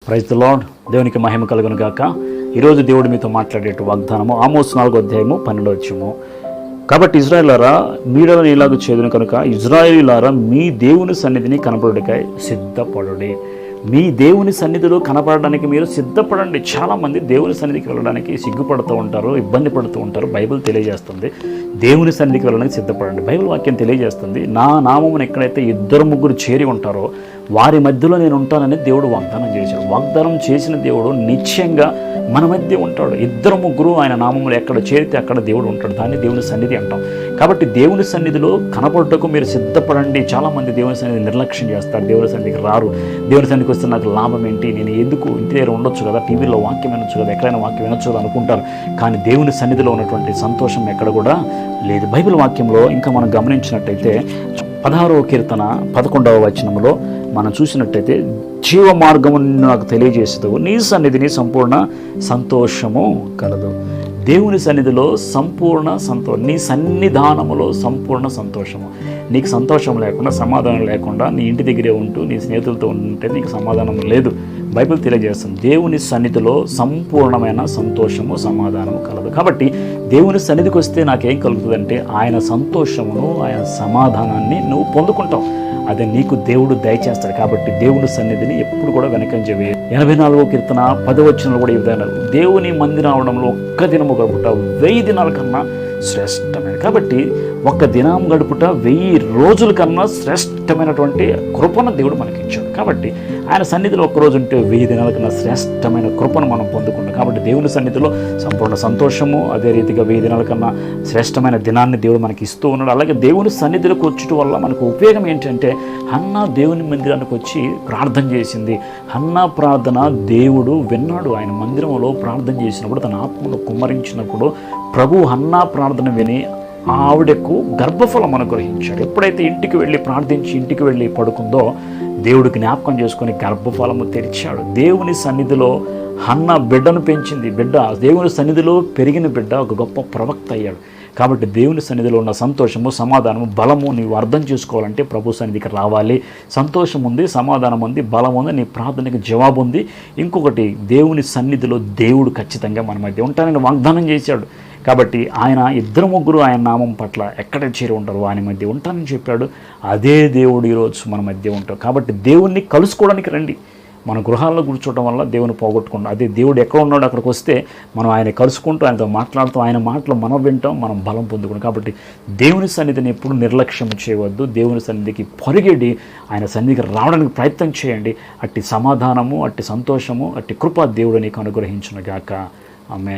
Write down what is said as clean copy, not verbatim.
Praise the lord. దేవునికి మహిమ కలుగును గాక. ఈరోజు దేవుడు మీతో మాట్లాడేట వాగ్దానము ఆమోస్ 4:12. కాబట్టి ఇజ్రాయేలులారా మీడలో ఇలాగ చేదును కనుక ఇజ్రాయేలులారా మీ దేవుని సన్నిధిని కనపడుటకై సిద్ధపడుడి. మీ దేవుని సన్నిధిలో కనపడడానికి మీరు సిద్ధపడండి. చాలామంది దేవుని సన్నిధికి వెళ్ళడానికి సిగ్గుపడుతూ ఉంటారు, ఇబ్బంది పడుతూ ఉంటారు. బైబిల్ తెలియజేస్తుంది దేవుని సన్నిధికి వెళ్ళడానికి సిద్ధపడండి. బైబిల్ వాక్యం తెలియజేస్తుంది నా నామమును ఎక్కడైతే 2-3 చేరి ఉంటారో వారి మధ్యలో నేను ఉంటానని దేవుడు వాగ్దానం చేశాడు. వాగ్దానం చేసిన దేవుడు నిశ్చయంగా మన మధ్య ఉంటాడు. 2-3 ఆయన నామములు ఎక్కడ చేరితే అక్కడ దేవుడు ఉంటాడు. దాన్ని దేవుని సన్నిధి అంటాం. కాబట్టి దేవుని సన్నిధిలో కనపడటకు మీరు సిద్ధపడండి. చాలామంది దేవుని సన్నిధి నిర్లక్ష్యం చేస్తారు, దేవుని సన్నిధికి రారు. దేవుని సన్నిధికి వస్తే నాకు లాభం ఏంటి, నేను ఎందుకు ఇంటి దగ్గర ఉండొచ్చు కదా, టీవీలో వాక్యం వినొచ్చు కదా, ఎక్కడైనా వాక్యం వినొచ్చు కదా అనుకుంటారు. కానీ దేవుని సన్నిధిలో ఉన్నటువంటి సంతోషం ఎక్కడ కూడా లేదు. బైబిల్ వాక్యంలో ఇంకా మనం గమనించినట్టయితే 16వ కీర్తన 11వ వచనంలో మనం చూసినట్టయితే జీవ మార్గము నాకు తెలియజేసేది నీ సన్నిధిని సంపూర్ణ సంతోషము కలదు. దేవుని సన్నిధిలో సంపూర్ణ సంతోషం, నీ సన్నిధానములో సంపూర్ణ సంతోషము. నీకు సంతోషం లేకుండా, సమాధానం లేకుండా నీ ఇంటి దగ్గరే ఉంటూ నీ స్నేహితులతో ఉంటే నీకు సమాధానం లేదు. బైబిల్ తెలియజేస్తుంది దేవుని సన్నిధిలో సంపూర్ణమైన సంతోషము సమాధానము కలదు. కాబట్టి దేవుని సన్నిధికి వస్తే నాకేం కలుగుతుందంటే ఆయన సంతోషమును ఆయన సమాధానాన్ని నువ్వు పొందుకుంటావు. అదే నీకు దేవుడు దయచేస్తాడు. కాబట్టి దేవుని సన్నిధిని ఎప్పుడు కూడా వెనకంజవే. 84వ కీర్తన 10వ వచనంలో కూడా ఈ విధంగా దేవుని మందిరం అవడంలో ఒక్క దినము గడుపుట 1000 దినాల కన్నా శ్రేష్టమైన. కాబట్టి ఒక్క దినం గడుపుట 1000 రోజుల కన్నా శ్రేష్టమైనటువంటి కృపను దేవుడు మనకి ఇచ్చాడు. కాబట్టి ఆయన సన్నిధిలో ఒక్కరోజు ఉంటే 1000 దినాల కన్నా శ్రేష్టమైన కృపను మనం పొందుకుంటాం. కాబట్టి దేవుని సన్నిధిలో సంపూర్ణ సంతోషము, అదే రీతిగా 1000 దినాల కన్నా శ్రేష్టమైన దినాన్ని దేవుడు మనకి ఇస్తూ ఉన్నాడు. అలాగే దేవుని సన్నిధిలోకి వచ్చటం వల్ల మనకు ఉపయోగం ఏంటంటే హన్నా దేవుని మందిరానికి వచ్చి ప్రార్థన చేసింది. హన్నా ప్రార్థన దేవుడు విన్నాడు. ఆయన మందిరంలో ప్రార్థన చేసినప్పుడు తన ఆత్మను కుమ్మరించినప్పుడు ప్రభు హన్నా ప్రార్థన విని ఆవిడకు గర్భఫలం అనుగ్రహించాడు. ఎప్పుడైతే ఇంటికి వెళ్ళి ప్రార్థించి ఇంటికి వెళ్ళి పడుకుందో దేవుడు జ్ఞాపకం చేసుకొని గర్భఫలము తెరిచాడు. దేవుని సన్నిధిలో హన్నా బిడ్డను పెంచింది. బిడ్డ దేవుని సన్నిధిలో పెరిగిన బిడ్డ ఒక గొప్ప ప్రవక్త అయ్యాడు. కాబట్టి దేవుని సన్నిధిలో ఉన్న సంతోషము, సమాధానము, బలము నీవు అర్థం చేసుకోవాలంటే ప్రభు సన్నిధికి రావాలి. సంతోషం ఉంది, సమాధానం ఉంది, బలం ఉంది, నీ ప్రార్థనకి జవాబు ఉంది. ఇంకొకటి దేవుని సన్నిధిలో దేవుడు ఖచ్చితంగా మన మధ్య ఉంటానని వాగ్దానం చేశాడు. కాబట్టి ఆయన 2-3 ఆయన నామం పట్ల ఎక్కడ చేరి ఉంటారో ఆయన మధ్య ఉంటానని చెప్పాడు. అదే దేవుడు ఈరోజు మన మధ్య ఉంటాడు. కాబట్టి దేవుణ్ణి కలుసుకోవడానికి రండి. మన గృహాల్లో కూర్చోవడం వల్ల దేవుని పోగొట్టుకుంటాం. అదే దేవుడు ఎక్కడ ఉన్నాడో అక్కడికి వస్తే మనం ఆయన కలుసుకుంటూ ఆయనతో మాట్లాడుతూ ఆయన మాటలు మనం వింటాం, మనం బలం పొందుకుంటాం. కాబట్టి దేవుని సన్నిధిని ఎప్పుడు నిర్లక్ష్యం చేయవద్దు. దేవుని సన్నిధికి పొరిగేడి ఆయన సన్నిధికి రావడానికి ప్రయత్నం చేయండి. అట్టి సమాధానము, అట్టి సంతోషము, అట్టి కృప దేవుడు నీకు అనుగ్రహించును గాక. ఆమేన్.